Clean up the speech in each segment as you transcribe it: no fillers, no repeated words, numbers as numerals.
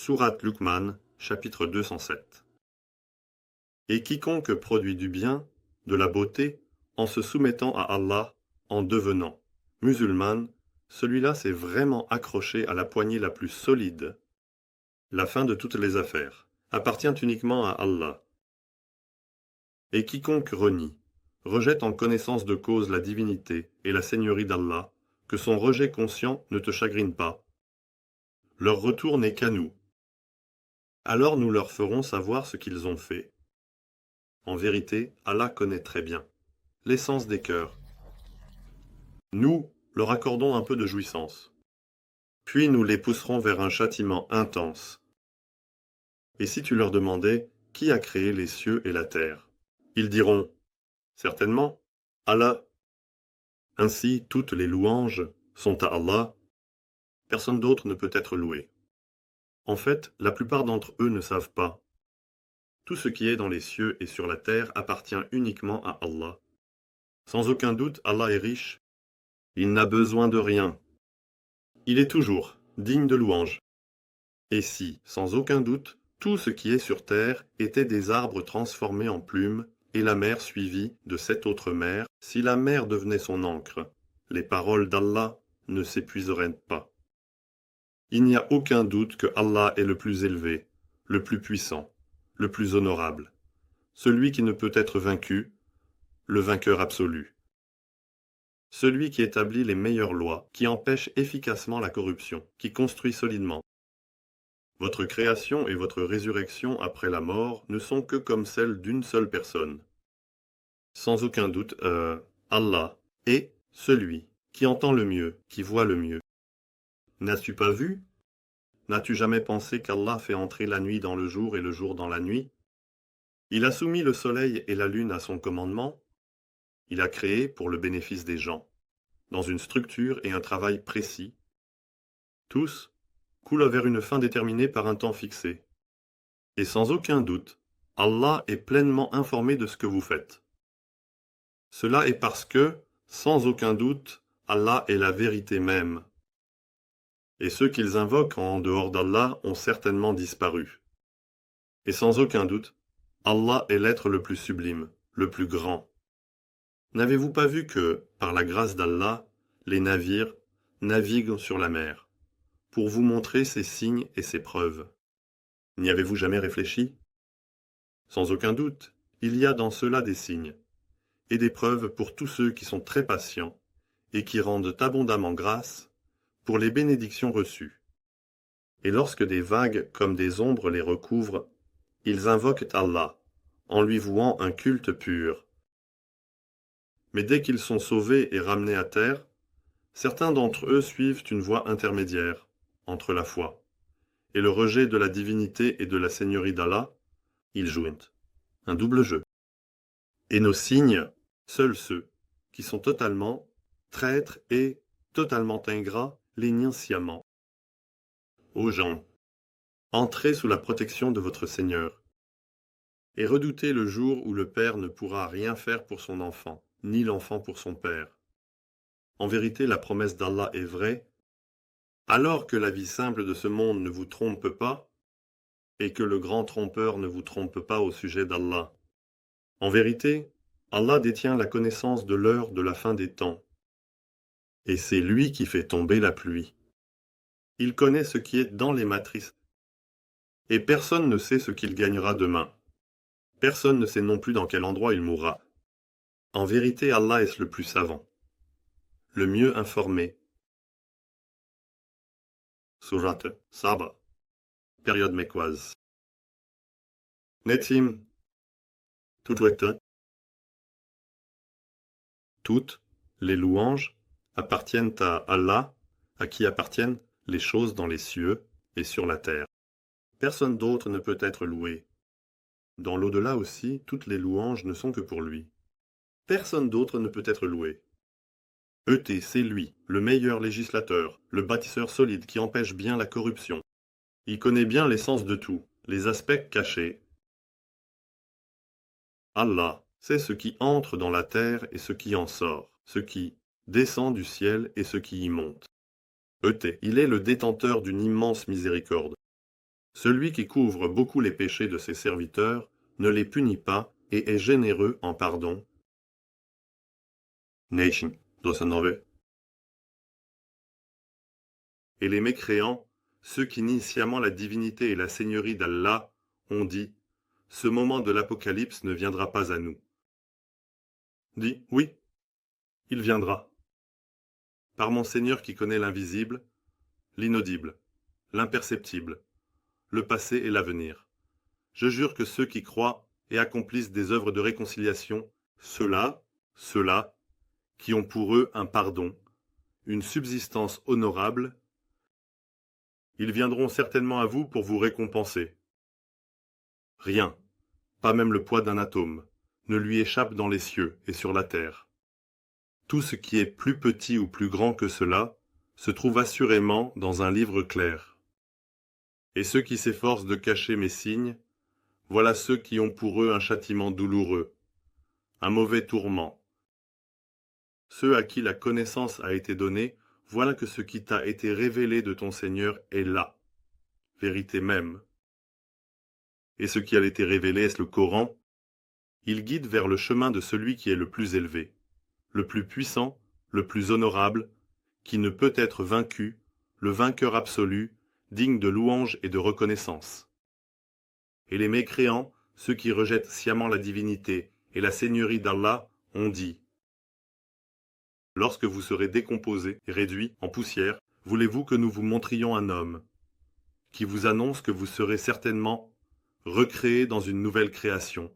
Sourate Luqman, chapitre 207. Et quiconque produit du bien, de la beauté, en se soumettant à Allah, en devenant musulman, celui-là s'est vraiment accroché à la poignée la plus solide. La fin de toutes les affaires appartient uniquement à Allah. Et quiconque renie, rejette en connaissance de cause la divinité et la seigneurie d'Allah, que son rejet conscient ne te chagrine pas. Leur retour n'est qu'à nous. Alors nous leur ferons savoir ce qu'ils ont fait. En vérité, Allah connaît très bien l'essence des cœurs. Nous leur accordons un peu de jouissance. Puis nous les pousserons vers un châtiment intense. Et si tu leur demandais qui a créé les cieux et la terre, ils diront certainement Allah. Ainsi toutes les louanges sont à Allah. Personne d'autre ne peut être loué. En fait, la plupart d'entre eux ne savent pas. Tout ce qui est dans les cieux et sur la terre appartient uniquement à Allah. Sans aucun doute, Allah est riche. Il n'a besoin de rien. Il est toujours digne de louange. Et si, sans aucun doute, tout ce qui est sur terre était des arbres transformés en plumes, et la mer suivie de cette autre mer, si la mer devenait son encre, les paroles d'Allah ne s'épuiseraient pas. Il n'y a aucun doute que Allah est le plus élevé, le plus puissant, le plus honorable, celui qui ne peut être vaincu, le vainqueur absolu. Celui qui établit les meilleures lois, qui empêche efficacement la corruption, qui construit solidement. Votre création et votre résurrection après la mort ne sont que comme celles d'une seule personne. Sans aucun doute, Allah est celui qui entend le mieux, qui voit le mieux. N'as-tu pas vu? N'as-tu jamais pensé qu'Allah fait entrer la nuit dans le jour et le jour dans la nuit? Il a soumis le soleil et la lune à son commandement. Il a créé pour le bénéfice des gens, dans une structure et un travail précis. Tous coulent vers une fin déterminée par un temps fixé. Et sans aucun doute, Allah est pleinement informé de ce que vous faites. Cela est parce que, sans aucun doute, Allah est la vérité même. Et ceux qu'ils invoquent en dehors d'Allah ont certainement disparu. Et sans aucun doute, Allah est l'être le plus sublime, le plus grand. N'avez-vous pas vu que, par la grâce d'Allah, les navires naviguent sur la mer, pour vous montrer ses signes et ses preuves? N'y avez-vous jamais réfléchi? Sans aucun doute, il y a dans cela des signes, et des preuves pour tous ceux qui sont très patients, et qui rendent abondamment grâce pour les bénédictions reçues. Et lorsque des vagues comme des ombres les recouvrent, ils invoquent Allah, en lui vouant un culte pur. Mais dès qu'ils sont sauvés et ramenés à terre, certains d'entre eux suivent une voie intermédiaire entre la foi et le rejet de la divinité et de la seigneurie d'Allah. Ils jouent un double jeu. Et nos signes, seuls ceux qui sont totalement traîtres et totalement ingrats les nient sciemment. Ô gens, entrez sous la protection de votre Seigneur, et redoutez le jour où le père ne pourra rien faire pour son enfant, ni l'enfant pour son père. En vérité, la promesse d'Allah est vraie, alors que la vie simple de ce monde ne vous trompe pas, et que le grand trompeur ne vous trompe pas au sujet d'Allah. En vérité, Allah détient la connaissance de l'heure de la fin des temps, et c'est lui qui fait tomber la pluie. Il connaît ce qui est dans les matrices, et personne ne sait ce qu'il gagnera demain. Personne ne sait non plus dans quel endroit il mourra. En vérité, Allah est le plus savant, le mieux informé. Sourate Saba, période mécoise. Netim, toutes les louanges appartiennent à Allah, à qui appartiennent les choses dans les cieux et sur la terre. Personne d'autre ne peut être loué. Dans l'au-delà aussi, toutes les louanges ne sont que pour lui. Personne d'autre ne peut être loué. C'est lui, le meilleur législateur, le bâtisseur solide qui empêche bien la corruption. Il connaît bien l'essence de tout, les aspects cachés. Allah sait ce qui entre dans la terre et ce qui en sort, ce qui descend du ciel et ce qui y monte. Il est le détenteur d'une immense miséricorde. Celui qui couvre beaucoup les péchés de ses serviteurs ne les punit pas et est généreux en pardon. Nation, 209. Et les mécréants, ceux qui nient sciemment la divinité et la seigneurie d'Allah, ont dit « Ce moment de l'Apocalypse ne viendra pas à nous. » Dis « Oui, il viendra. Par mon Seigneur qui connaît l'invisible, l'inaudible, l'imperceptible, le passé et l'avenir. Je jure que ceux qui croient et accomplissent des œuvres de réconciliation, ceux-là, qui ont pour eux un pardon, une subsistance honorable, ils viendront certainement à vous pour vous récompenser. Rien, pas même le poids d'un atome, ne lui échappe dans les cieux et sur la terre. Tout ce qui est plus petit ou plus grand que cela se trouve assurément dans un livre clair. Et ceux qui s'efforcent de cacher mes signes, voilà ceux qui ont pour eux un châtiment douloureux, un mauvais tourment. Ceux à qui la connaissance a été donnée, voilà que ce qui t'a été révélé de ton Seigneur est là, vérité même. Et ce qui a été révélé, est-ce le Coran? Il guide vers le chemin de celui qui est le plus élevé, le plus puissant, le plus honorable, qui ne peut être vaincu, le vainqueur absolu, digne de louange et de reconnaissance. Et les mécréants, ceux qui rejettent sciemment la divinité et la seigneurie d'Allah, ont dit « Lorsque vous serez décomposés et réduits en poussière, voulez-vous que nous vous montrions un homme qui vous annonce que vous serez certainement recréés dans une nouvelle création?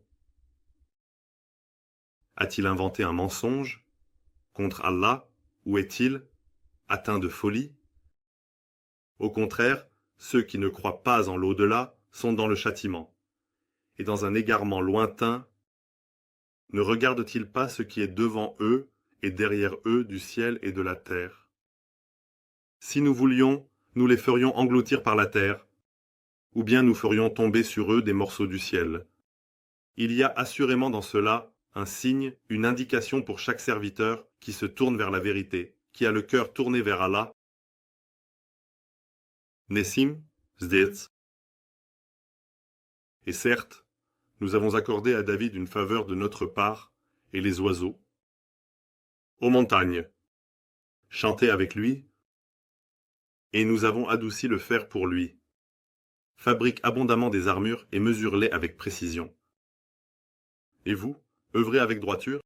A-t-il inventé un mensonge contre Allah, ou est-il atteint de folie? Au contraire, ceux qui ne croient pas en l'au-delà sont dans le châtiment, et dans un égarement lointain. Ne regardent-ils pas ce qui est devant eux et derrière eux du ciel et de la terre? Si nous voulions, nous les ferions engloutir par la terre, ou bien nous ferions tomber sur eux des morceaux du ciel. Il y a assurément dans cela un signe, une indication pour chaque serviteur qui se tourne vers la vérité, qui a le cœur tourné vers Allah. Nessim, Zdetz. Et certes, nous avons accordé à David une faveur de notre part, et les oiseaux. Aux montagnes, chantez avec lui, et nous avons adouci le fer pour lui. Fabrique abondamment des armures et mesure-les avec précision. Et vous, œuvrez avec droiture?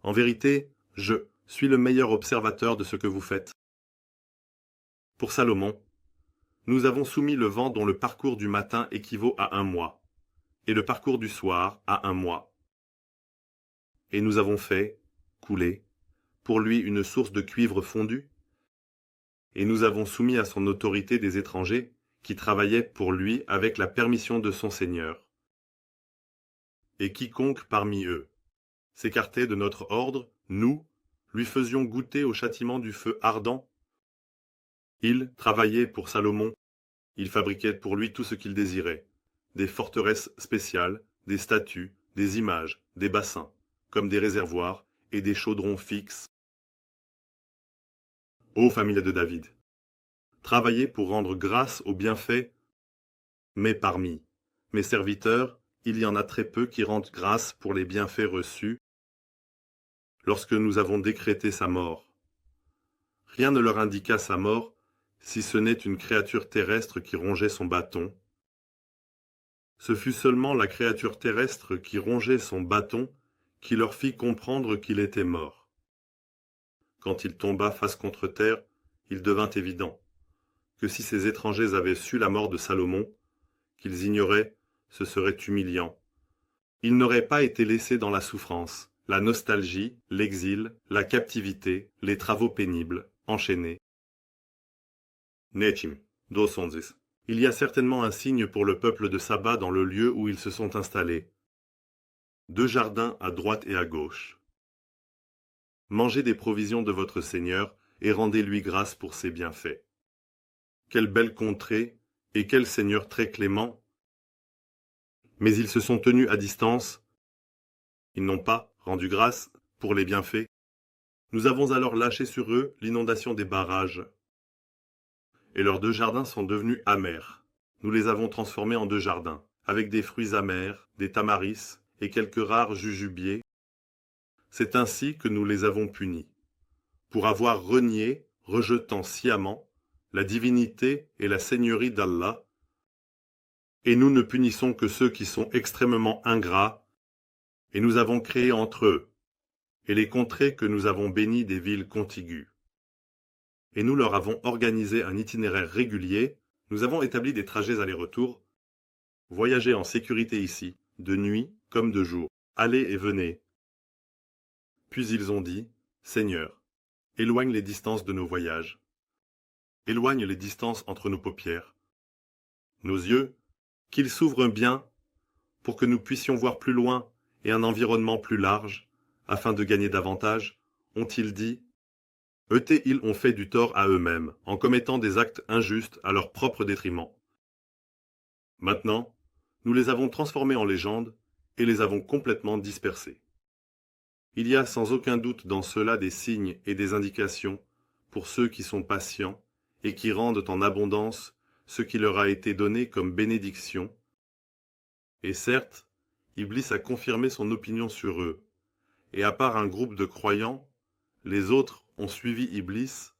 En vérité, je suis le meilleur observateur de ce que vous faites. Pour Salomon, nous avons soumis le vent dont le parcours du matin équivaut à 1 mois, et le parcours du soir à 1 mois. Et nous avons fait couler pour lui une source de cuivre fondu, et nous avons soumis à son autorité des étrangers qui travaillaient pour lui avec la permission de son Seigneur. Et quiconque parmi eux s'écartait de notre ordre, nous lui faisions goûter au châtiment du feu ardent. Il travaillait pour Salomon, il fabriquait pour lui tout ce qu'il désirait, des forteresses spéciales, des statues, des images, des bassins, comme des réservoirs et des chaudrons fixes. Ô famille de David, travaillez pour rendre grâce aux bienfaits, mais parmi mes serviteurs, il y en a très peu qui rendent grâce pour les bienfaits reçus lorsque nous avons décrété sa mort. Rien ne leur indiqua sa mort, si ce n'est une créature terrestre qui rongeait son bâton. Ce fut seulement la créature terrestre qui rongeait son bâton qui leur fit comprendre qu'il était mort. Quand il tomba face contre terre, il devint évident que si ces étrangers avaient su la mort de Salomon, qu'ils ignoraient, ce serait humiliant. Ils n'auraient pas été laissés dans la souffrance, la nostalgie, l'exil, la captivité, les travaux pénibles, enchaînés. Nechim, 210. Il y a certainement un signe pour le peuple de Saba dans le lieu où ils se sont installés. 2 jardins à droite et à gauche. Mangez des provisions de votre Seigneur et rendez-lui grâce pour ses bienfaits. Quelle belle contrée et quel Seigneur très clément! Mais ils se sont tenus à distance. Ils n'ont pas rendu grâce pour les bienfaits. Nous avons alors lâché sur eux l'inondation des barrages. Et leurs 2 jardins sont devenus amers. nous les avons transformés en 2 jardins, avec des fruits amers, des tamaris et quelques rares jujubiers. C'est ainsi que nous les avons punis, pour avoir renié, rejetant sciemment, la divinité et la seigneurie d'Allah, et nous ne punissons que ceux qui sont extrêmement ingrats, et nous avons créé entre eux, et les contrées que nous avons bénies des villes contiguës. Et nous leur avons organisé un itinéraire régulier, nous avons établi des trajets aller-retour, voyagez en sécurité ici, de nuit comme de jour, allez et venez. Puis ils ont dit, Seigneur, éloigne les distances de nos voyages, éloigne les distances entre nos paupières, nos yeux, qu'ils s'ouvrent bien pour que nous puissions voir plus loin et un environnement plus large, afin de gagner davantage, ont-ils dit. Ils ont fait du tort à eux-mêmes, en commettant des actes injustes à leur propre détriment. Maintenant, nous les avons transformés en légendes et les avons complètement dispersés. Il y a sans aucun doute dans cela des signes et des indications pour ceux qui sont patients et qui rendent en abondance ce qui leur a été donné comme bénédiction. Et certes, Iblis a confirmé son opinion sur eux, et à part un groupe de croyants, les autres ont suivi Iblis.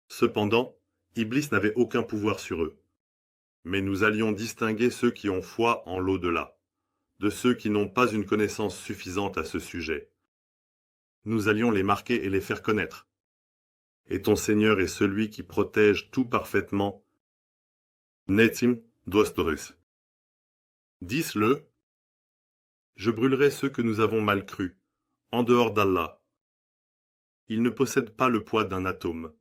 Cependant, Iblis n'avait aucun pouvoir sur eux. Mais nous allions distinguer ceux qui ont foi en l'au-delà, de ceux qui n'ont pas une connaissance suffisante à ce sujet. Nous allions les marquer et les faire connaître. Et ton Seigneur est celui qui protège tout parfaitement. Netim Dostorus. Dis-le, je brûlerai ceux que nous avons mal crus, en dehors d'Allah. Ils ne possèdent pas le poids d'un atome,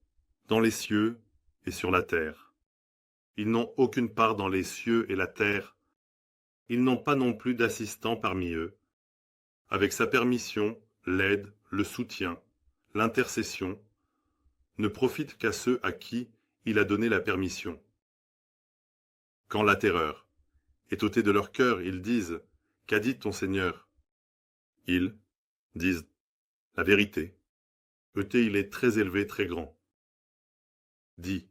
dans les cieux et sur la terre. Ils n'ont aucune part dans les cieux et la terre. Ils n'ont pas non plus d'assistant parmi eux. Avec sa permission, l'aide, le soutien, l'intercession, ne profite qu'à ceux à qui il a donné la permission. Quand la terreur est ôtée de leur cœur, ils disent « Qu'a dit ton Seigneur ?» Ils disent « La vérité. Il est très élevé, très grand. » Dis,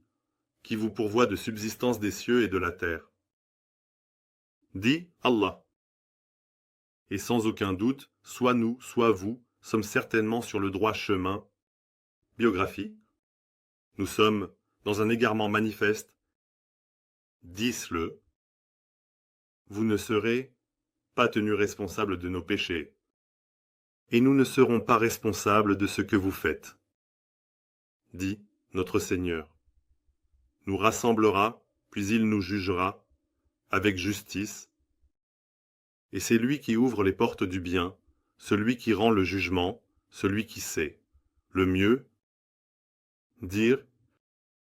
qui vous pourvoit de subsistance des cieux et de la terre. Dis Allah. Et sans aucun doute, soit nous, soit vous, sommes certainement sur le droit chemin. Biographie. Nous sommes dans un égarement manifeste. Dis-le. Vous ne serez pas tenus responsables de nos péchés. Et nous ne serons pas responsables de ce que vous faites. Dit notre Seigneur. Nous rassemblera, puis il nous jugera, avec justice. Et c'est lui qui ouvre les portes du bien, celui qui rend le jugement, celui qui sait. Le mieux, dire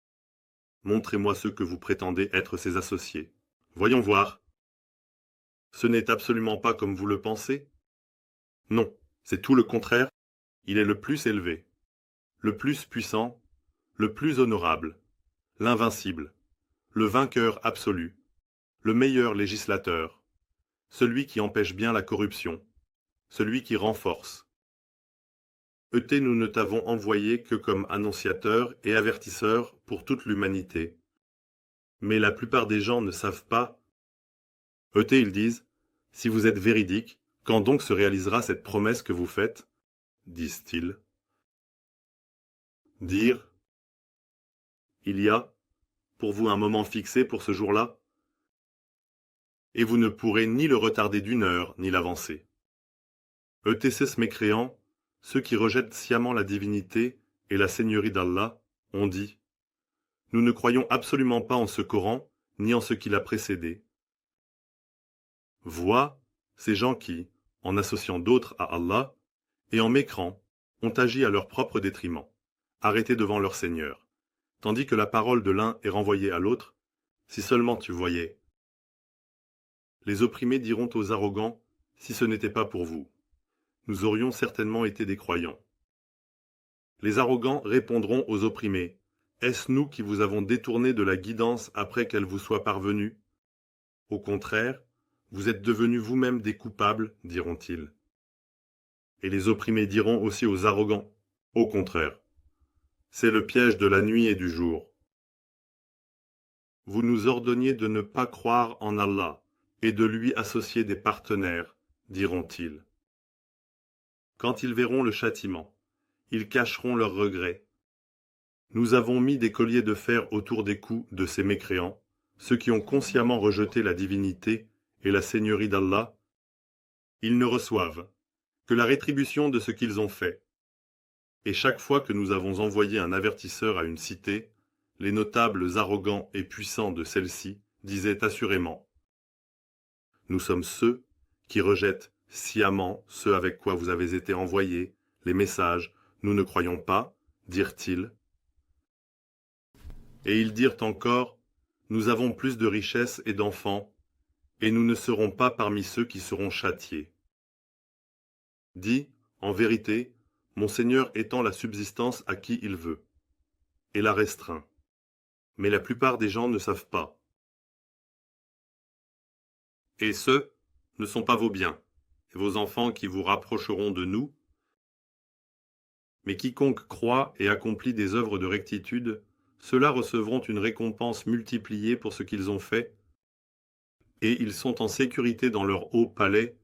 « Montrez-moi ceux que vous prétendez être ses associés. Voyons voir. » Ce n'est absolument pas comme vous le pensez. Non, c'est tout le contraire. Il est le plus élevé, le plus puissant, le plus honorable, l'invincible, le vainqueur absolu, le meilleur législateur, celui qui empêche bien la corruption, celui qui renforce. Nous ne t'avons envoyé que comme annonciateur et avertisseur pour toute l'humanité. Mais la plupart des gens ne savent pas. Ils disent, si vous êtes véridique, quand donc se réalisera cette promesse que vous faites, disent-ils. Dire, il y a, pour vous un moment fixé pour ce jour-là, et vous ne pourrez ni le retarder d'1 heure, ni l'avancer. Ces mécréants, ceux qui rejettent sciemment la divinité et la seigneurie d'Allah, ont dit « Nous ne croyons absolument pas en ce Coran, ni en ce qui l'a précédé. » Vois ces gens qui, en associant d'autres à Allah, et en mécrant, ont agi à leur propre détriment, arrêtés devant leur Seigneur, tandis que la parole de l'un est renvoyée à l'autre, si seulement tu voyais. Les opprimés diront aux arrogants, si ce n'était pas pour vous, nous aurions certainement été des croyants. Les arrogants répondront aux opprimés, est-ce nous qui vous avons détourné de la guidance après qu'elle vous soit parvenue? Au contraire, vous êtes devenus vous-même des coupables, diront-ils. Et les opprimés diront aussi aux arrogants, au contraire. C'est le piège de la nuit et du jour. vous nous ordonniez de ne pas croire en Allah et de lui associer des partenaires, diront-ils. Quand ils verront le châtiment, ils cacheront leurs regrets. Nous avons mis des colliers de fer autour des cous de ces mécréants, ceux qui ont consciemment rejeté la divinité et la seigneurie d'Allah. Ils ne reçoivent que la rétribution de ce qu'ils ont fait. Et chaque fois que nous avons envoyé un avertisseur à une cité, les notables arrogants et puissants de celle-ci disaient assurément « Nous sommes ceux qui rejettent sciemment ce avec quoi vous avez été envoyés, les messages, nous ne croyons pas, dirent-ils. Et ils dirent encore « Nous avons plus de richesses et d'enfants, et nous ne serons pas parmi ceux qui seront châtiés. » Dis, en vérité, mon Seigneur étend la subsistance à qui il veut, et la restreint. Mais la plupart des gens ne savent pas. Et ce ne sont pas vos biens, et vos enfants qui vous rapprocheront de nous, mais quiconque croit et accomplit des œuvres de rectitude, ceux-là recevront une récompense multipliée pour ce qu'ils ont fait, et ils sont en sécurité dans leur haut palais,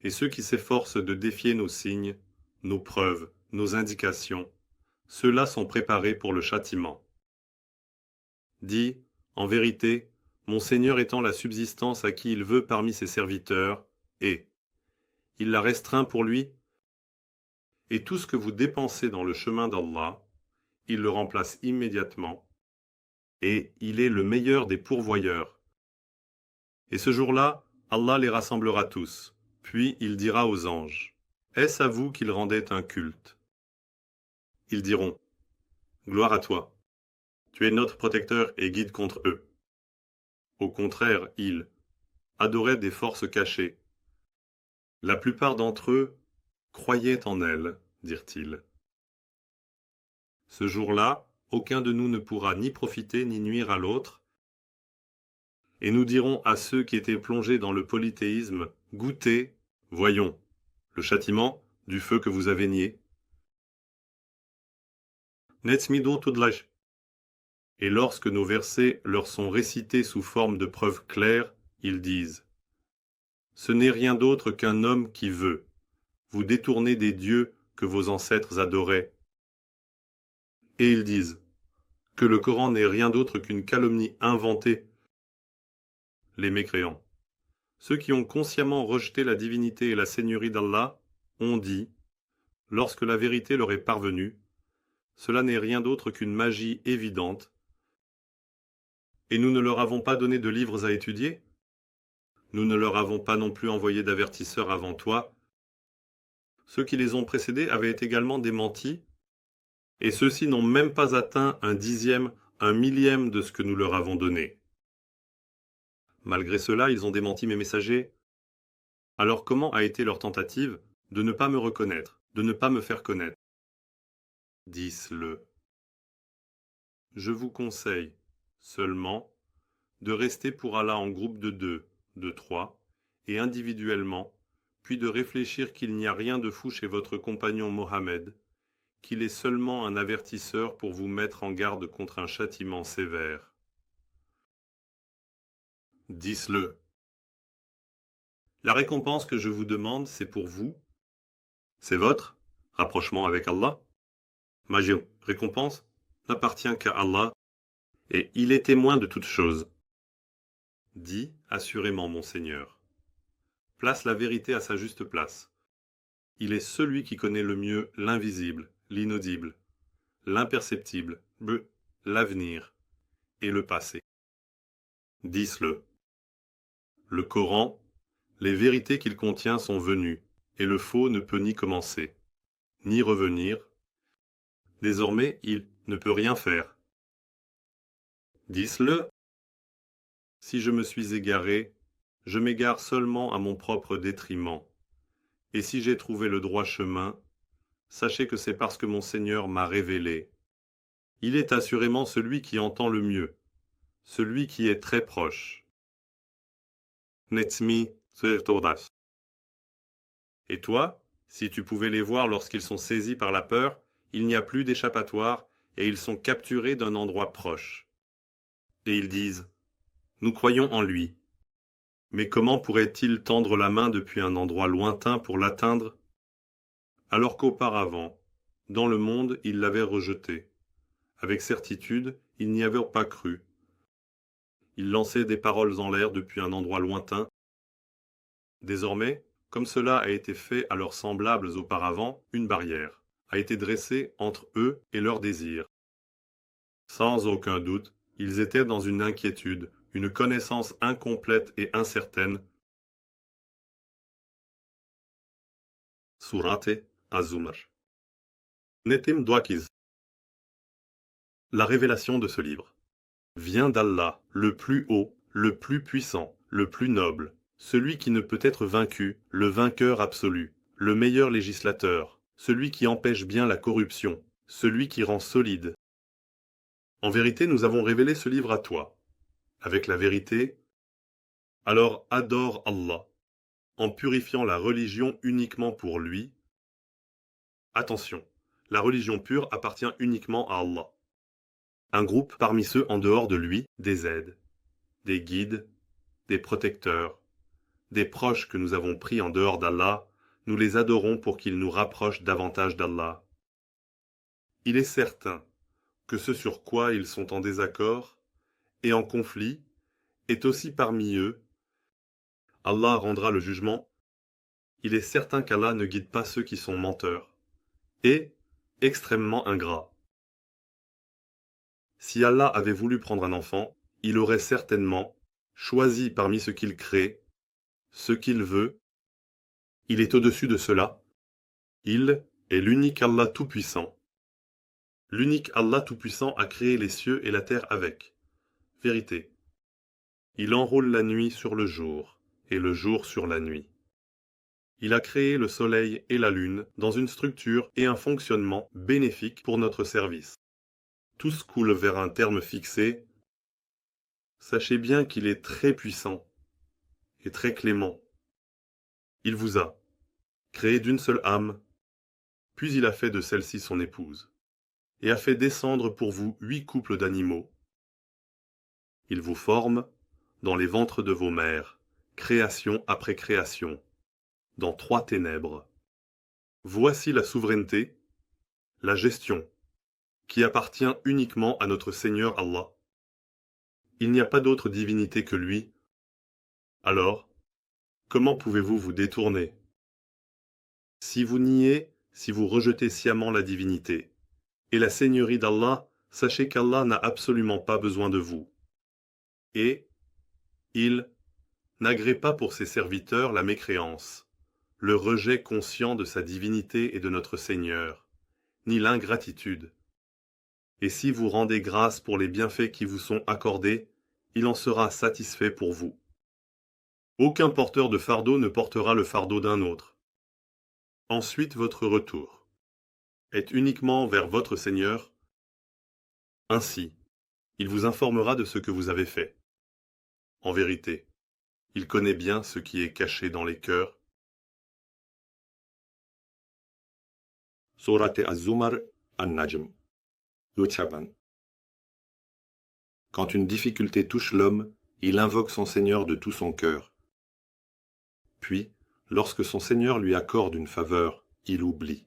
et ceux qui s'efforcent de défier nos signes, nos preuves, nos indications, ceux-là sont préparés pour le châtiment. Dis, en vérité, mon Seigneur étend la subsistance à qui il veut parmi ses serviteurs, et il la restreint pour lui, et tout ce que vous dépensez dans le chemin d'Allah, il le remplace immédiatement, et il est le meilleur des pourvoyeurs. Et ce jour-là, Allah les rassemblera tous, puis il dira aux anges, « Est-ce à vous qu'ils rendaient un culte ?» Ils diront, « Gloire à toi, tu es notre protecteur et guide contre eux. » Au contraire, ils adoraient des forces cachées. La plupart d'entre eux croyaient en elles, dirent-ils. Ce jour-là, aucun de nous ne pourra ni profiter ni nuire à l'autre, et nous dirons à ceux qui étaient plongés dans le polythéisme, « Goûtez, voyons, le châtiment du feu que vous avez nié. » Et lorsque nos versets leur sont récités sous forme de preuves claires, ils disent « Ce n'est rien d'autre qu'un homme qui veut. Vous détournez des dieux que vos ancêtres adoraient. » Et ils disent que le Coran n'est rien d'autre qu'une calomnie inventée. Les mécréants, ceux qui ont consciemment rejeté la divinité et la seigneurie d'Allah, ont dit, lorsque la vérité leur est parvenue, cela n'est rien d'autre qu'une magie évidente, et nous ne leur avons pas donné de livres à étudier? Nous ne leur avons pas non plus envoyé d'avertisseurs avant toi. Ceux qui les ont précédés avaient également démenti, et ceux-ci n'ont même pas atteint un dixième, un millième de ce que nous leur avons donné. Malgré cela, ils ont démenti mes messagers. Alors comment a été leur tentative de ne pas me reconnaître, de ne pas me faire connaître? Dis-le. Je vous conseille seulement de rester pour Allah en groupe de 2, de 3, et individuellement, puis de réfléchir qu'il n'y a rien de fou chez votre compagnon Mohammed, qu'il est seulement un avertisseur pour vous mettre en garde contre un châtiment sévère. Dis-le. La récompense que je vous demande, c'est pour vous. C'est votre rapprochement avec Allah. Ma récompense n'appartient qu'à Allah, et il est témoin de toutes choses. Dis assurément, mon Seigneur. Place la vérité à sa juste place. Il est celui qui connaît le mieux l'invisible, l'inaudible, l'imperceptible, l'avenir et le passé. Dis-le. Le Coran, les vérités qu'il contient sont venues, et le faux ne peut ni commencer, ni revenir. Désormais, il ne peut rien faire. Dis-le. Si je me suis égaré, je m'égare seulement à mon propre détriment. Et si j'ai trouvé le droit chemin, sachez que c'est parce que mon Seigneur m'a révélé. Il est assurément celui qui entend le mieux, celui qui est très proche. Et toi, si tu pouvais les voir lorsqu'ils sont saisis par la peur, il n'y a plus d'échappatoire et ils sont capturés d'un endroit proche. et ils disent « Nous croyons en lui ». Mais comment pourrait-il tendre la main depuis un endroit lointain pour l'atteindre, alors qu'auparavant, dans le monde, ils l'avaient rejeté. Avec certitude, ils n'y avaient pas cru. Ils lançaient des paroles en l'air depuis un endroit lointain. Désormais, comme cela a été fait à leurs semblables auparavant, une barrière a été dressée entre eux et leurs désirs. Sans aucun doute, ils étaient dans une inquiétude, une connaissance incomplète et incertaine. Sourate Az-Zumar. Netim Dwakiz. La révélation de ce livre vient d'Allah, le plus haut, le plus puissant, le plus noble, celui qui ne peut être vaincu, le vainqueur absolu, le meilleur législateur, celui qui empêche bien la corruption, celui qui rend solide. En vérité, nous avons révélé ce livre à toi. Avec la vérité, alors adore Allah, en purifiant la religion uniquement pour lui. Attention, la religion pure appartient uniquement à Allah. Un groupe parmi ceux en dehors de lui, des aides, des guides, des protecteurs, des proches que nous avons pris en dehors d'Allah, nous les adorons pour qu'ils nous rapprochent davantage d'Allah. Il est certain que ce sur quoi ils sont en désaccord et en conflit est aussi parmi eux. Allah rendra le jugement. Il est certain qu'Allah ne guide pas ceux qui sont menteurs et extrêmement ingrats. Si Allah avait voulu prendre un enfant, il aurait certainement choisi parmi ce qu'il crée, ce qu'il veut. Il est au-dessus de cela. Il est l'unique Allah tout-puissant. L'unique Allah tout-puissant a créé les cieux et la terre avec vérité. Il enroule la nuit sur le jour et le jour sur la nuit. Il a créé le soleil et la lune dans une structure et un fonctionnement bénéfiques pour notre service. Tous coulent vers un terme fixé. Sachez bien qu'il est très puissant et très clément. Il vous a créé d'une seule âme, puis il a fait de celle-ci son épouse, et a fait descendre pour vous 8 couples d'animaux. Il vous forme dans les ventres de vos mères, création après création, dans 3 ténèbres. Voici la souveraineté, la gestion, qui appartient uniquement à notre Seigneur Allah. Il n'y a pas d'autre divinité que lui. Alors, comment pouvez-vous vous détourner? Si vous niez, si vous rejetez sciemment la divinité et la seigneurie d'Allah, sachez qu'Allah n'a absolument pas besoin de vous. Et il n'agrée pas pour ses serviteurs la mécréance, le rejet conscient de sa divinité et de notre Seigneur, ni l'ingratitude. Et si vous rendez grâce pour les bienfaits qui vous sont accordés, il en sera satisfait pour vous. Aucun porteur de fardeau ne portera le fardeau d'un autre. Ensuite, votre retour est uniquement vers votre Seigneur. Ainsi, il vous informera de ce que vous avez fait. En vérité, il connaît bien ce qui est caché dans les cœurs. Sourate Az-Zumar An-Najm. Luchaban. Quand une difficulté touche l'homme, il invoque son Seigneur de tout son cœur. Puis, lorsque son Seigneur lui accorde une faveur, il oublie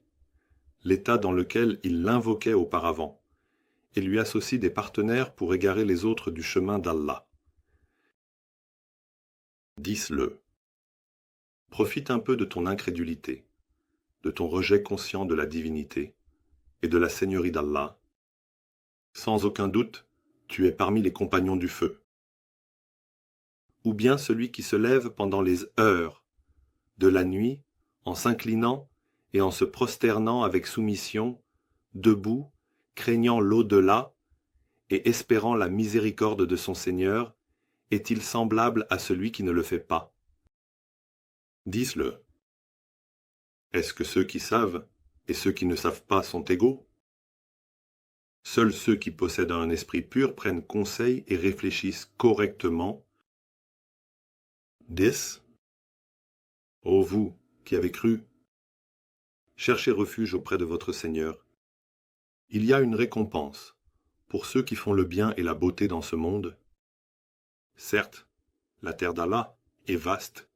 l'état dans lequel il l'invoquait auparavant, et lui associe des partenaires pour égarer les autres du chemin d'Allah. Dis-le. Profite un peu de ton incrédulité, de ton rejet conscient de la divinité et de la seigneurie d'Allah. Sans aucun doute, tu es parmi les compagnons du feu. Ou bien celui qui se lève pendant les heures de la nuit en s'inclinant et en se prosternant avec soumission, debout, craignant l'au-delà et espérant la miséricorde de son Seigneur, est-il semblable à celui qui ne le fait pas? Dis-le. Est-ce que ceux qui savent et ceux qui ne savent pas sont égaux? Seuls ceux qui possèdent un esprit pur prennent conseil et réfléchissent correctement. Dis, ô vous qui avez cru, cherchez refuge auprès de votre Seigneur. Il y a une récompense pour ceux qui font le bien et la beauté dans ce monde, Certes, la terre d'Allah est vaste,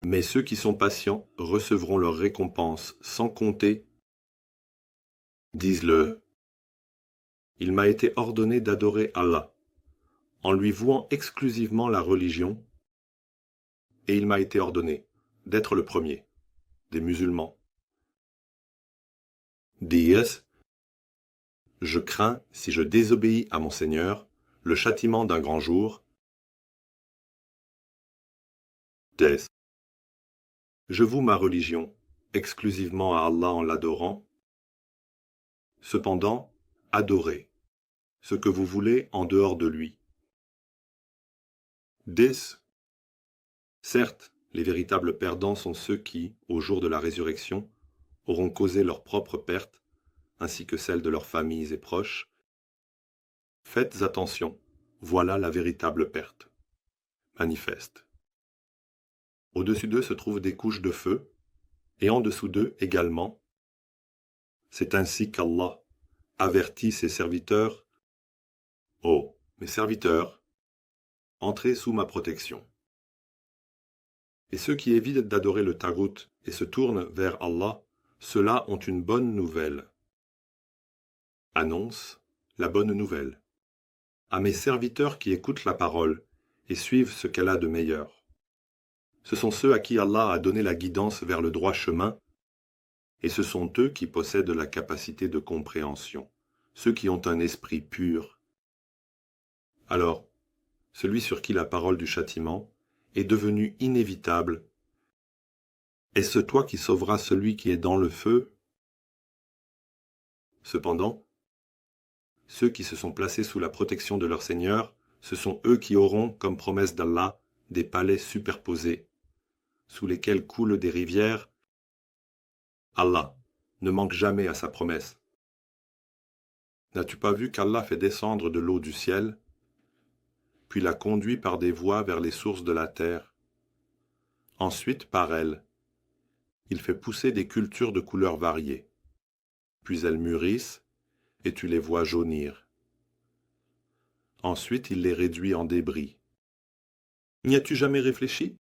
mais ceux qui sont patients recevront leur récompense sans compter. Disent-le. Il m'a été ordonné d'adorer Allah, en lui vouant exclusivement la religion, et il m'a été ordonné d'être le premier des musulmans. Dis, je crains, si je désobéis à mon Seigneur, le châtiment d'un grand jour. Des, je voue ma religion exclusivement à Allah en l'adorant. Cependant, adorez ce que vous voulez en dehors de lui. Des, certes, les véritables perdants sont ceux qui, au jour de la résurrection, auront causé leur propre perte, ainsi que celle de leurs familles et proches. Faites attention, voilà la véritable perte. Manifeste. Au-dessus d'eux se trouvent des couches de feu, et en dessous d'eux également. C'est ainsi qu'Allah avertit ses serviteurs. Oh, mes serviteurs, entrez sous ma protection. Et ceux qui évitent d'adorer le tagout et se tournent vers Allah, ceux-là ont une bonne nouvelle. Annonce la bonne nouvelle à mes serviteurs qui écoutent la parole et suivent ce qu'elle a de meilleur. Ce sont ceux à qui Allah a donné la guidance vers le droit chemin, et ce sont eux qui possèdent la capacité de compréhension, ceux qui ont un esprit pur. Alors, celui sur qui la parole du châtiment est devenue inévitable, est-ce toi qui sauveras celui qui est dans le feu? Cependant, ceux qui se sont placés sous la protection de leur Seigneur, ce sont eux qui auront, comme promesse d'Allah, des palais superposés, sous lesquels coulent des rivières. Allah ne manque jamais à sa promesse. N'as-tu pas vu qu'Allah fait descendre de l'eau du ciel, puis la conduit par des voies vers les sources de la terre? Ensuite, par elles, il fait pousser des cultures de couleurs variées, puis elles mûrissent, et tu les vois jaunir. Ensuite, il les réduit en débris. N'y as-tu jamais réfléchi?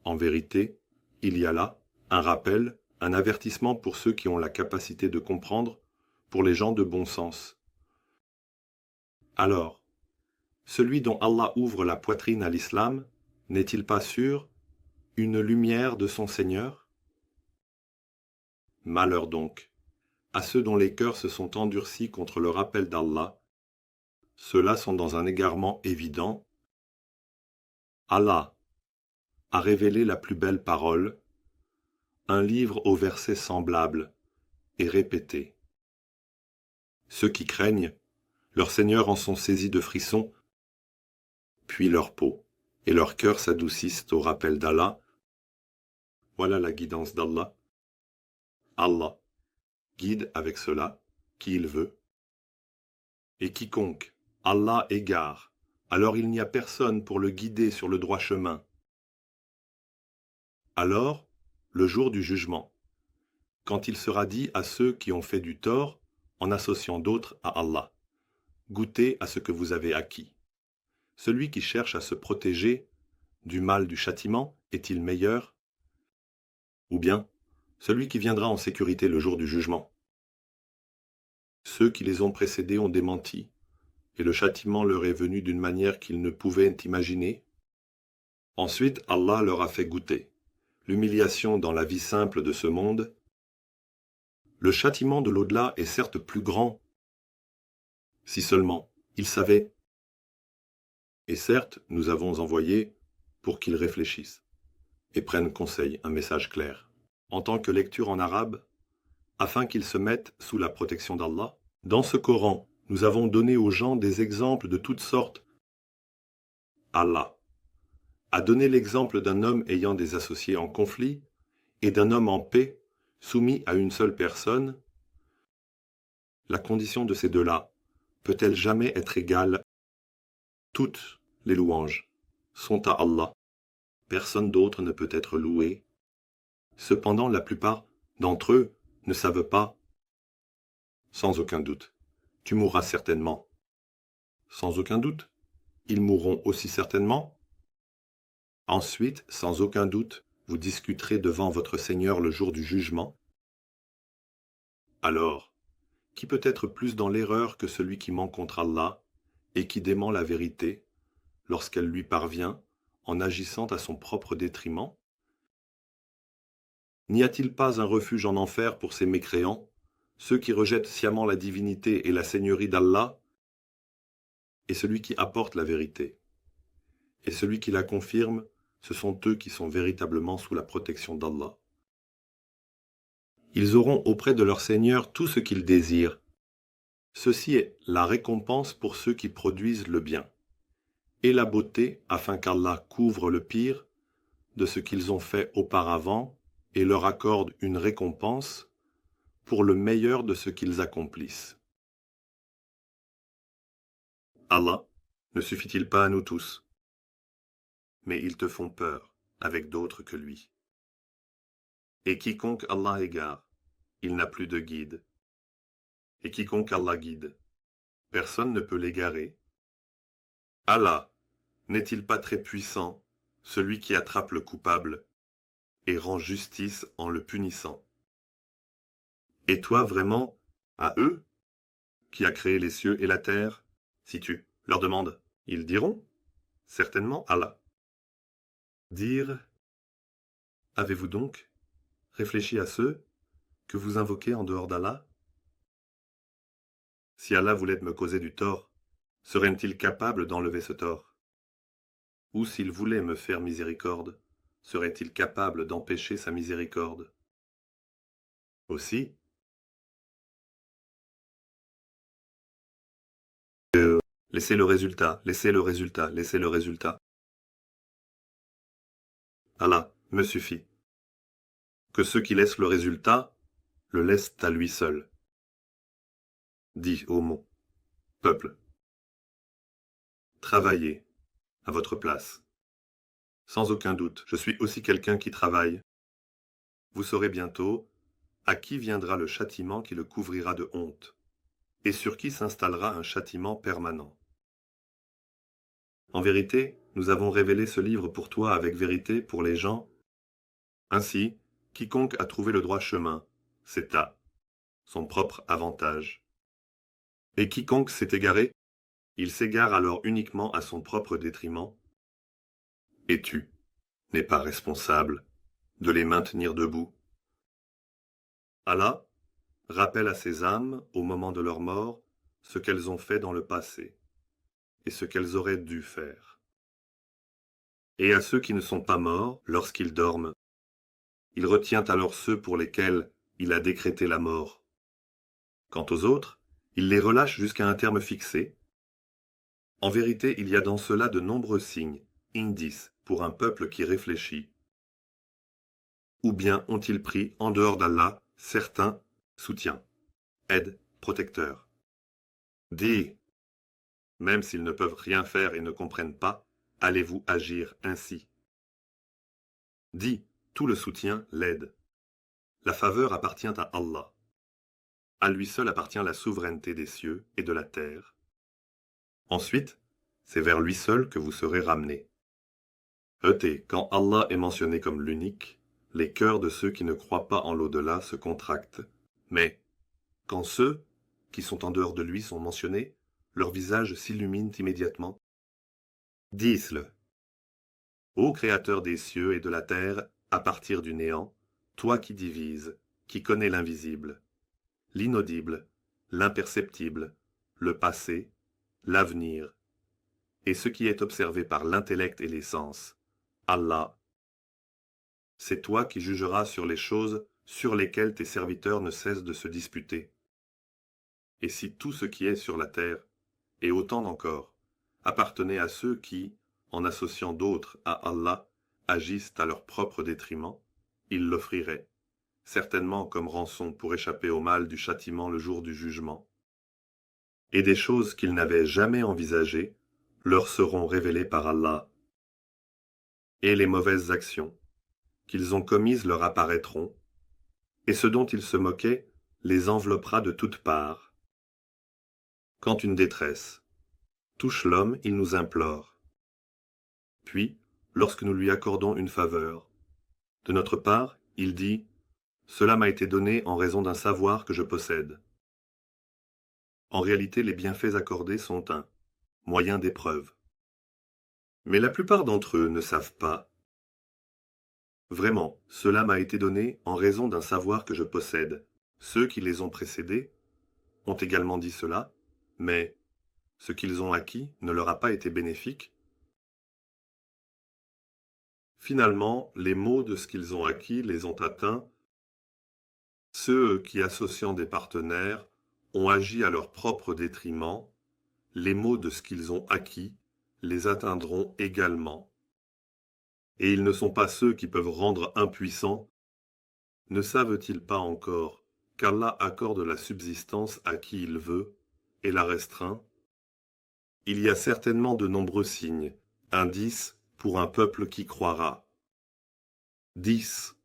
En vérité, il y a là un rappel, un avertissement pour ceux qui ont la capacité de comprendre, pour les gens de bon sens. Alors, celui dont Allah ouvre la poitrine à l'islam, n'est-il pas sûr, une lumière de son Seigneur? Malheur donc à ceux dont les cœurs se sont endurcis contre le rappel d'Allah. Ceux-là sont dans un égarement évident. Allah a révélé la plus belle parole, un livre aux versets semblables et répétés. Ceux qui craignent, leurs seigneurs en sont saisis de frissons, puis leur peau et leur cœur s'adoucissent au rappel d'Allah. Voilà la guidance d'Allah. Allah guide avec cela qui il veut. Et quiconque Allah égare, alors il n'y a personne pour le guider sur le droit chemin. Alors, le jour du jugement, quand il sera dit à ceux qui ont fait du tort, en associant d'autres à Allah, goûtez à ce que vous avez acquis. Celui qui cherche à se protéger du mal du châtiment est-il meilleur? Ou bien, celui qui viendra en sécurité le jour du jugement? Ceux qui les ont précédés ont démenti, et le châtiment leur est venu d'une manière qu'ils ne pouvaient imaginer. Ensuite, Allah leur a fait goûter l'humiliation dans la vie simple de ce monde. Le châtiment de l'au-delà est certes plus grand, si seulement ils savaient. Et certes, nous avons envoyé pour qu'ils réfléchissent et prennent conseil, un message clair, en tant que lecture en arabe, afin qu'ils se mettent sous la protection d'Allah. Dans ce Coran, nous avons donné aux gens des exemples de toutes sortes. Allah a donné l'exemple d'un homme ayant des associés en conflit et d'un homme en paix, soumis à une seule personne. La condition de ces deux-là peut-elle jamais être égale? Toutes les louanges sont à Allah. Personne d'autre ne peut être loué. Cependant, la plupart d'entre eux ne savent pas. Sans aucun doute, tu mourras certainement. Sans aucun doute, ils mourront aussi certainement. Ensuite, sans aucun doute, vous discuterez devant votre Seigneur le jour du jugement. Alors, qui peut être plus dans l'erreur que celui qui ment contre Allah et qui dément la vérité lorsqu'elle lui parvient en agissant à son propre détriment? N'y a-t-il pas un refuge en enfer pour ces mécréants, ceux qui rejettent sciemment la divinité et la seigneurie d'Allah, et celui qui apporte la vérité, et celui qui la confirme, ce sont eux qui sont véritablement sous la protection d'Allah. Ils auront auprès de leur Seigneur tout ce qu'ils désirent. Ceci est la récompense pour ceux qui produisent le bien, et la beauté afin qu'Allah couvre le pire de ce qu'ils ont fait auparavant et leur accorde une récompense pour le meilleur de ce qu'ils accomplissent. Allah ne suffit-il pas à nous tous? Mais ils te font peur avec d'autres que lui. Et quiconque Allah égare, il n'a plus de guide. Et quiconque Allah guide, personne ne peut l'égarer. Allah n'est-il pas très puissant, celui qui attrape le coupable et rend justice en le punissant? Et toi vraiment, à eux, qui a créé les cieux et la terre, si tu leur demandes, ils diront, certainement Allah. Dire, avez-vous donc réfléchi à ceux que vous invoquez en dehors d'Allah? Si Allah voulait me causer du tort, serait-il capable d'enlever ce tort? Ou s'il voulait me faire miséricorde, serait-il capable d'empêcher sa miséricorde? Aussi, laissez le résultat, laissez le résultat, laissez le résultat. Allah me suffit. Que ceux qui laissent le résultat le laissent à lui seul. Dis au mot, peuple, travaillez à votre place. Sans aucun doute, je suis aussi quelqu'un qui travaille. Vous saurez bientôt à qui viendra le châtiment qui le couvrira de honte, et sur qui s'installera un châtiment permanent. En vérité, nous avons révélé ce livre pour toi avec vérité pour les gens. Ainsi, quiconque a trouvé le droit chemin, c'est à son propre avantage. Et quiconque s'est égaré, il s'égare alors uniquement à son propre détriment. Et tu n'es pas responsable de les maintenir debout. Allah rappelle à ces âmes, au moment de leur mort, ce qu'elles ont fait dans le passé, et ce qu'elles auraient dû faire. Et à ceux qui ne sont pas morts, lorsqu'ils dorment, il retient alors ceux pour lesquels il a décrété la mort. Quant aux autres, il les relâche jusqu'à un terme fixé. En vérité, il y a dans cela de nombreux signes, indices, pour un peuple qui réfléchit. Ou bien ont-ils pris, en dehors d'Allah, certains soutiens, aides, protecteurs. Dis, même s'ils ne peuvent rien faire et ne comprennent pas, allez-vous agir ainsi? Dis, tout le soutien, l'aide. La faveur appartient à Allah. À lui seul appartient la souveraineté des cieux et de la terre. Ensuite, c'est vers lui seul que vous serez ramenés. Quand Allah est mentionné comme l'unique, les cœurs de ceux qui ne croient pas en l'au-delà se contractent. Mais, quand ceux qui sont en dehors de lui sont mentionnés, leurs visages s'illuminent immédiatement. Dis-le. Ô Créateur des cieux et de la terre, à partir du néant, toi qui divises, qui connais l'invisible, l'inaudible, l'imperceptible, le passé, l'avenir, et ce qui est observé par l'intellect et les sens, Allah, c'est toi qui jugeras sur les choses sur lesquelles tes serviteurs ne cessent de se disputer. Et si tout ce qui est sur la terre, et autant encore, appartenait à ceux qui, en associant d'autres à Allah, agissent à leur propre détriment, ils l'offriraient, certainement comme rançon pour échapper au mal du châtiment le jour du jugement. Et des choses qu'ils n'avaient jamais envisagées leur seront révélées par Allah. Et les mauvaises actions qu'ils ont commises leur apparaîtront, et ce dont ils se moquaient les enveloppera de toutes parts. Quand une détresse touche l'homme, il nous implore. Puis, lorsque nous lui accordons une faveur, de notre part, il dit « Cela m'a été donné en raison d'un savoir que je possède ». En réalité, les bienfaits accordés sont un moyen d'épreuve. Mais la plupart d'entre eux ne savent pas. Vraiment, cela m'a été donné en raison d'un savoir que je possède. Ceux qui les ont précédés ont également dit cela, mais ce qu'ils ont acquis ne leur a pas été bénéfique. Finalement, les maux de ce qu'ils ont acquis les ont atteints. Ceux qui, associant des partenaires, ont agi à leur propre détriment, les maux de ce qu'ils ont acquis les atteindront également. Et ils ne sont pas ceux qui peuvent rendre impuissants. Ne savent-ils pas encore qu'Allah accorde la subsistance à qui il veut et la restreint? Il y a certainement de nombreux signes, indices pour un peuple qui croira. 10.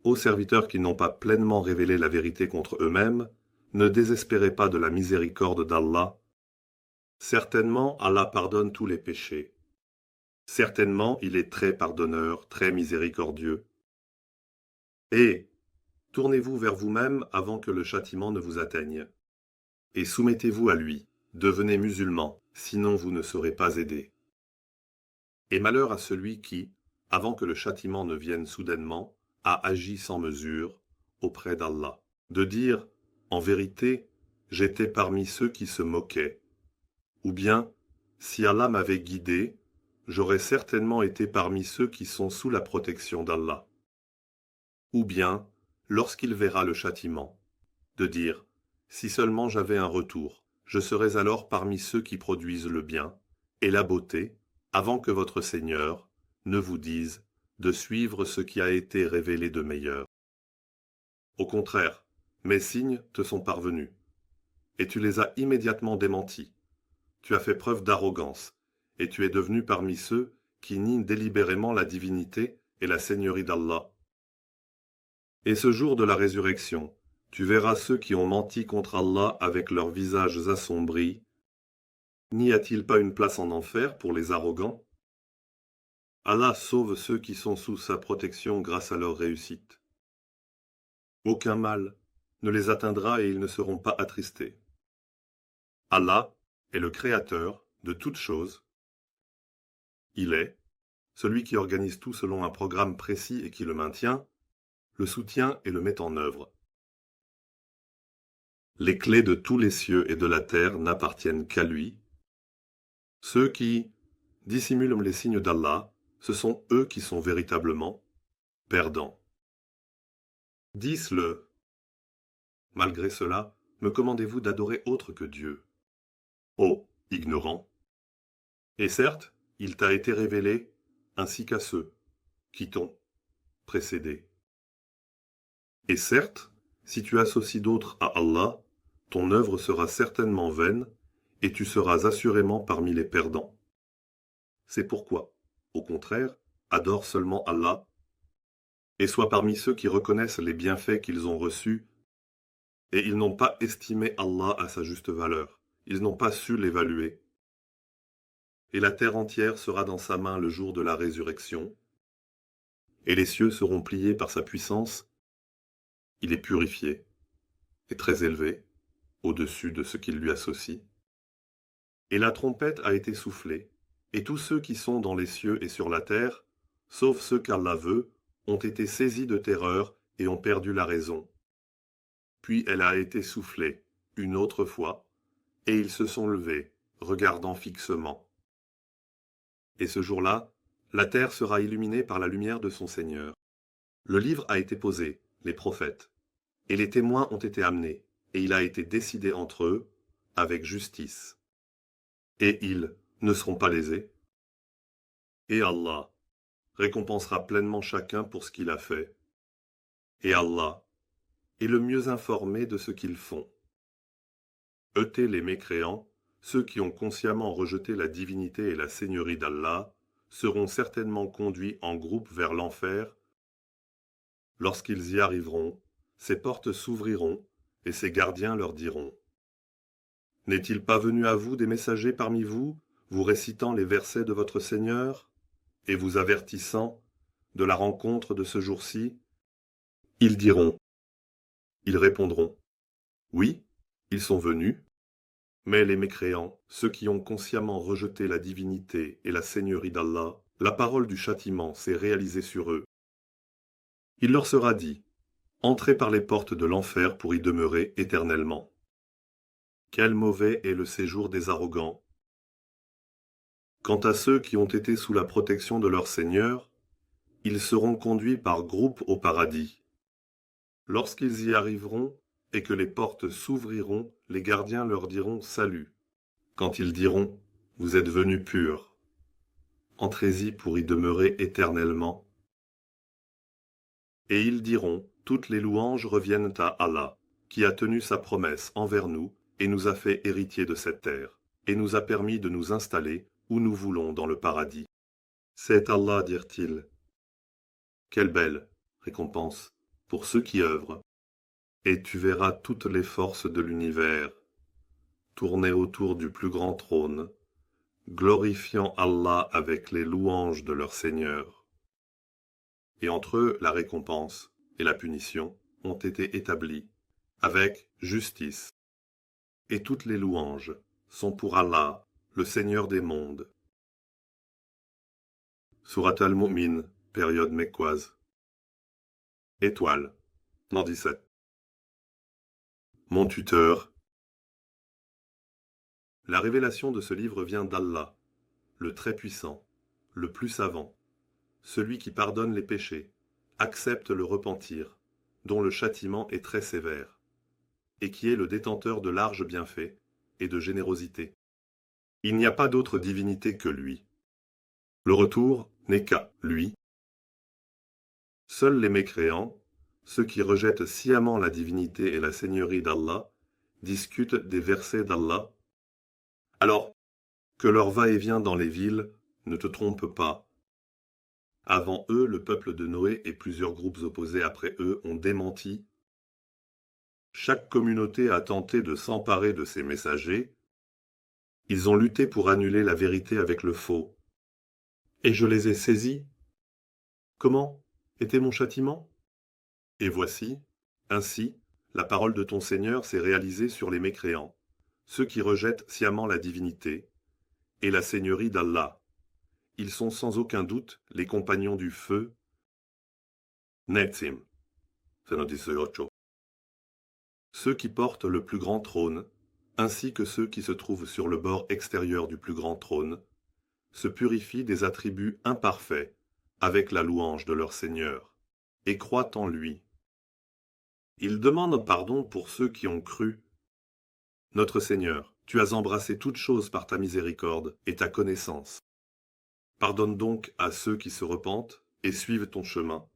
Ô serviteurs qui n'ont pas pleinement révélé la vérité contre eux-mêmes, ne désespérez pas de la miséricorde d'Allah. Certainement, Allah pardonne tous les péchés. Certainement, il est très pardonneur, très miséricordieux. Et tournez-vous vers vous-même avant que le châtiment ne vous atteigne. Et soumettez-vous à lui, devenez musulmans, sinon vous ne serez pas aidés. Et malheur à celui qui, avant que le châtiment ne vienne soudainement, a agi sans mesure auprès d'Allah. De dire, en vérité, j'étais parmi ceux qui se moquaient. Ou bien, si Allah m'avait guidé, j'aurais certainement été parmi ceux qui sont sous la protection d'Allah. Ou bien, lorsqu'il verra le châtiment, de dire, si seulement j'avais un retour, je serais alors parmi ceux qui produisent le bien et la beauté, avant que votre Seigneur ne vous dise de suivre ce qui a été révélé de meilleur. Au contraire, mes signes te sont parvenus, et tu les as immédiatement démentis. Tu as fait preuve d'arrogance, et tu es devenu parmi ceux qui nient délibérément la divinité et la seigneurie d'Allah. Et ce jour de la résurrection, tu verras ceux qui ont menti contre Allah avec leurs visages assombris. N'y a-t-il pas une place en enfer pour les arrogants? Allah sauve ceux qui sont sous sa protection grâce à leur réussite. Aucun mal ne les atteindra et ils ne seront pas attristés. Allah est le créateur de toutes choses. Il est celui qui organise tout selon un programme précis et qui le maintient, le soutient et le met en œuvre. Les clés de tous les cieux et de la terre n'appartiennent qu'à lui. Ceux qui dissimulent les signes d'Allah, ce sont eux qui sont véritablement perdants. 10. Malgré cela, me commandez-vous d'adorer autre que Dieu? Ô ignorant! Et certes, il t'a été révélé, ainsi qu'à ceux qui t'ont précédé. Et certes, si tu associes d'autres à Allah, ton œuvre sera certainement vaine, et tu seras assurément parmi les perdants. C'est pourquoi, au contraire, adore seulement Allah, et sois parmi ceux qui reconnaissent les bienfaits qu'ils ont reçus, et ils n'ont pas estimé Allah à sa juste valeur, ils n'ont pas su l'évaluer. Et la terre entière sera dans sa main le jour de la résurrection, et les cieux seront pliés par sa puissance. Il est purifié et très élevé, au-dessus de ce qu'il lui associe. Et la trompette a été soufflée, et tous ceux qui sont dans les cieux et sur la terre, sauf ceux qu'Allah veut, ont été saisis de terreur et ont perdu la raison. Puis elle a été soufflée, une autre fois, et ils se sont levés, regardant fixement. Et ce jour-là, la terre sera illuminée par la lumière de son Seigneur. Le livre a été posé, les prophètes, et les témoins ont été amenés, et il a été décidé entre eux, avec justice. Et ils ne seront pas lésés. Et Allah récompensera pleinement chacun pour ce qu'il a fait. Et Allah est le mieux informé de ce qu'ils font. Ôtez les mécréants, ceux qui ont consciemment rejeté la divinité et la seigneurie d'Allah, seront certainement conduits en groupe vers l'enfer. Lorsqu'ils y arriveront, ces portes s'ouvriront, et ses gardiens leur diront : N'est-il pas venu à vous des messagers parmi vous vous récitant les versets de votre Seigneur et vous avertissant de la rencontre de ce jour-ci? Ils diront, ils répondront, oui, ils sont venus, mais les mécréants, ceux qui ont consciemment rejeté la divinité et la seigneurie d'Allah, la parole du châtiment s'est réalisée sur eux. Il leur sera dit, entrez par les portes de l'enfer pour y demeurer éternellement. Quel mauvais est le séjour des arrogants! Quant à ceux qui ont été sous la protection de leur Seigneur, ils seront conduits par groupes au paradis. Lorsqu'ils y arriveront et que les portes s'ouvriront, les gardiens leur diront salut. Quand ils diront, vous êtes venus purs, entrez-y pour y demeurer éternellement. Et ils diront, toutes les louanges reviennent à Allah, qui a tenu sa promesse envers nous et nous a fait héritiers de cette terre, et nous a permis de nous installer où nous voulons dans le paradis. C'est Allah, dirent-ils. Quelle belle récompense pour ceux qui œuvrent. Et tu verras toutes les forces de l'univers tourner autour du plus grand trône, glorifiant Allah avec les louanges de leur Seigneur. Et entre eux, la récompense et la punition ont été établies avec justice. Et toutes les louanges sont pour Allah, le Seigneur des mondes. Surat al-Mu'min, période mecquoise. Étoile, l'an 17. Mon tuteur. La révélation de ce livre vient d'Allah, le Très-Puissant, le plus savant, celui qui pardonne les péchés, accepte le repentir, dont le châtiment est très sévère, et qui est le détenteur de larges bienfaits et de générosité. Il n'y a pas d'autre divinité que lui. Le retour n'est qu'à lui. Seuls les mécréants, ceux qui rejettent sciemment la divinité et la seigneurie d'Allah, discutent des versets d'Allah. Alors, que leur va-et-vient dans les villes ne te trompe pas. Avant eux, le peuple de Noé et plusieurs groupes opposés après eux ont démenti. Chaque communauté a tenté de s'emparer de ses messagers. Ils ont lutté pour annuler la vérité avec le faux. Et je les ai saisis. Comment était mon châtiment? Et voici, ainsi, la parole de ton Seigneur s'est réalisée sur les mécréants, ceux qui rejettent sciemment la divinité et la seigneurie d'Allah. Ils sont sans aucun doute les compagnons du feu. Netzim, ceux qui portent le plus grand trône, ainsi que ceux qui se trouvent sur le bord extérieur du plus grand trône, se purifient des attributs imparfaits avec la louange de leur Seigneur, et croient en lui. Ils demandent pardon pour ceux qui ont cru. Notre Seigneur, tu as embrassé toutes choses par ta miséricorde et ta connaissance. Pardonne donc à ceux qui se repentent et suivent ton chemin,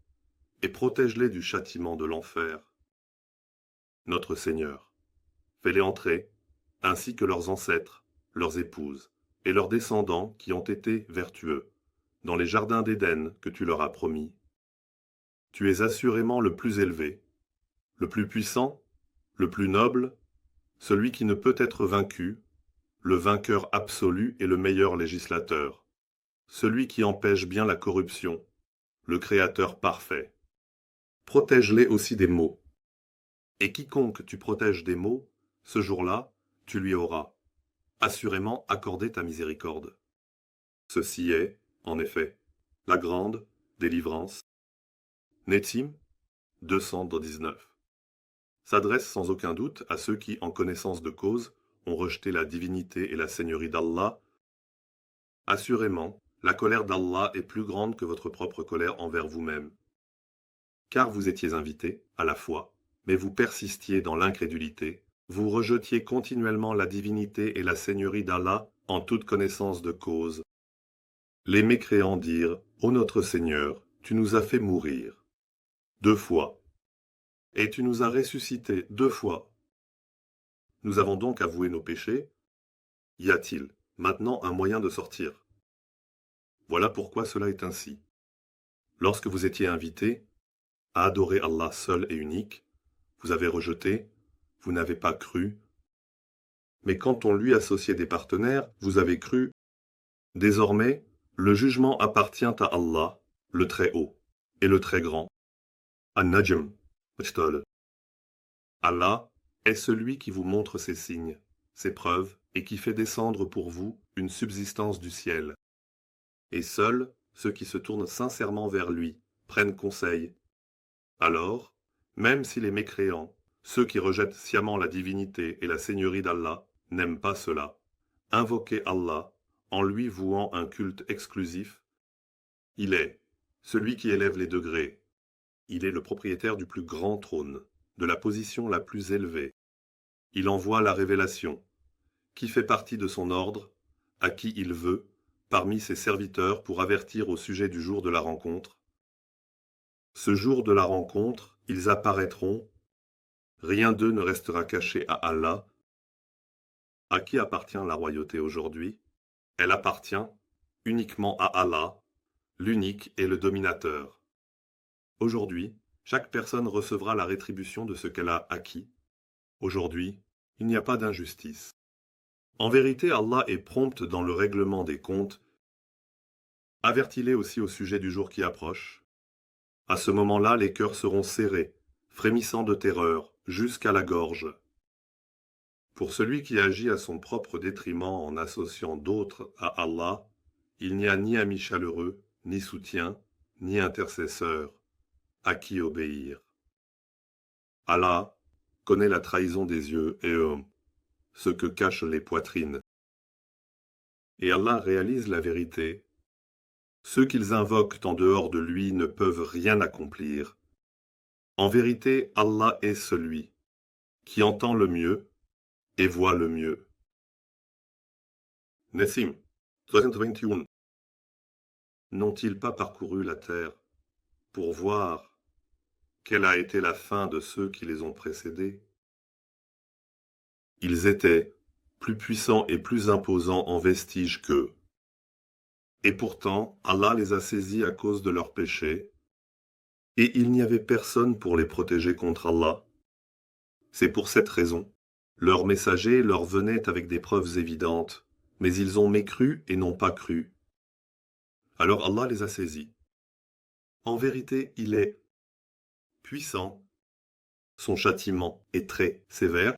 et protège-les du châtiment de l'enfer. Notre Seigneur, fais-les entrer, ainsi que leurs ancêtres, leurs épouses, et leurs descendants qui ont été vertueux, dans les jardins d'Éden que tu leur as promis. Tu es assurément le plus élevé, le plus puissant, le plus noble, celui qui ne peut être vaincu, le vainqueur absolu et le meilleur législateur, celui qui empêche bien la corruption, le Créateur parfait. Protège-les aussi des maux. Et quiconque tu protèges des maux, ce jour-là, tu lui auras assurément accordé ta miséricorde. Ceci est, en effet, la grande délivrance. Netzim 219 s'adresse sans aucun doute à ceux qui, en connaissance de cause, ont rejeté la divinité et la seigneurie d'Allah. Assurément, la colère d'Allah est plus grande que votre propre colère envers vous-même. Car vous étiez invités à la foi, mais vous persistiez dans l'incrédulité, vous rejetiez continuellement la divinité et la seigneurie d'Allah en toute connaissance de cause. Les mécréants dirent, ô notre Seigneur, tu nous as fait mourir 2 fois, et tu nous as ressuscités 2 fois. Nous avons donc avoué nos péchés. Y a-t-il maintenant un moyen de sortir? Voilà pourquoi cela est ainsi. Lorsque vous étiez invités à adorer Allah seul et unique, vous avez rejeté, vous n'avez pas cru. Mais quand on lui associait des partenaires, vous avez cru Désormais, le jugement appartient à Allah, le Très-Haut, et le Très-Grand. An-Najm, Allah est celui qui vous montre ses signes, ses preuves, et qui fait descendre pour vous une subsistance du ciel. Et seuls ceux qui se tournent sincèrement vers lui prennent conseil. Alors, même si les mécréants, ceux qui rejettent sciemment la divinité et la seigneurie d'Allah, n'aiment pas cela, invoquez Allah en lui vouant un culte exclusif. Il est celui qui élève les degrés. Il est le propriétaire du plus grand trône, de la position la plus élevée. Il envoie la révélation, qui fait partie de son ordre, à qui il veut, parmi ses serviteurs pour avertir au sujet du jour de la rencontre. Ce jour de la rencontre, ils apparaîtront, rien d'eux ne restera caché à Allah. À qui appartient la royauté aujourd'hui? Elle appartient uniquement à Allah, l'unique et le dominateur. Aujourd'hui, chaque personne recevra la rétribution de ce qu'elle a acquis. Aujourd'hui, il n'y a pas d'injustice. En vérité, Allah est prompt dans le règlement des comptes. Avertis-les aussi au sujet du jour qui approche. À ce moment-là, les cœurs seront serrés, frémissant de terreur, jusqu'à la gorge. Pour celui qui agit à son propre détriment en associant d'autres à Allah, il n'y a ni ami chaleureux, ni soutien, ni intercesseur, à qui obéir. Allah connaît la trahison des yeux et ce que cachent les poitrines. Et Allah réalise la vérité. Ceux qu'ils invoquent en dehors de lui ne peuvent rien accomplir. En vérité, Allah est celui qui entend le mieux et voit le mieux. Nessim, 2021. N'ont-ils pas parcouru la terre pour voir quelle a été la fin de ceux qui les ont précédés? Ils étaient plus puissants et plus imposants en vestige qu'eux. Et pourtant, Allah les a saisis à cause de leurs péchés, et il n'y avait personne pour les protéger contre Allah. C'est pour cette raison, leurs messagers leur venaient avec des preuves évidentes, mais ils ont mécru et n'ont pas cru. Alors Allah les a saisis. En vérité, il est puissant. Son châtiment est très sévère.